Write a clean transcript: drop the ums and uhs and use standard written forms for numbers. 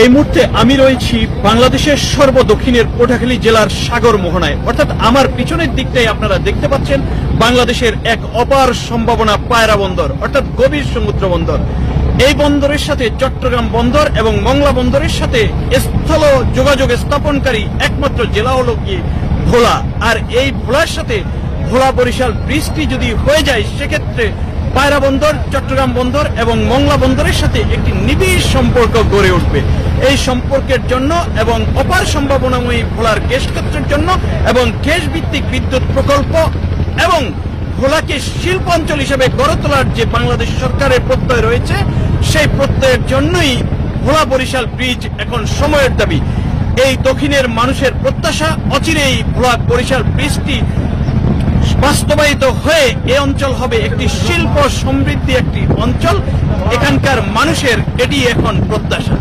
এই মুহূর্তে আমি রয়েছি বাংলাদেশের সর্বদক্ষিণের পটুয়াখালী জেলার সাগর মোহনায়, অর্থাৎ আমার পিছনের দিকটাই আপনারা দেখতে পাচ্ছেন বাংলাদেশের এক অপার সম্ভাবনা পায়রা বন্দর, অর্থাৎ গভীর সমুদ্র বন্দর। এই বন্দরের সাথে চট্টগ্রাম বন্দর এবং মংলা বন্দরের সাথে স্থল যোগাযোগ স্থাপনকারী একমাত্র জেলা হলো কি ভোলা। আর এই ভোলার সাথে ভোলা বরিশাল ব্রিজটি যদি হয়ে যায়, সেক্ষেত্রে পায়রা বন্দর, চট্টগ্রাম বন্দর এবং মংলা বন্দরের সাথে একটি নিবিড় সম্পর্ক গড়ে উঠবে। এই সম্পর্কের জন্য এবং অপার সম্ভাবনাময়ী ভোলার গ্যাস ক্ষেত্রের জন্য এবং গ্যাস ভিত্তিক বিদ্যুৎ প্রকল্প এবং ভোলাকে শিল্পাঞ্চল হিসেবে গড়ে তোলার যে বাংলাদেশ সরকারের প্রত্যয় রয়েছে, সেই প্রত্যয়ের জন্যই ভোলা বরিশাল ব্রিজ এখন সময়ের দাবি। এই দক্ষিণের মানুষের প্রত্যাশা, অচিরেই ভোলা বরিশাল ব্রিজটি বাস্তবায়িত হয়ে এই অঞ্চল হবে একটি শিল্প সমৃদ্ধি একটি অঞ্চল। এখানকার মানুষের এটি এখন প্রত্যাশা।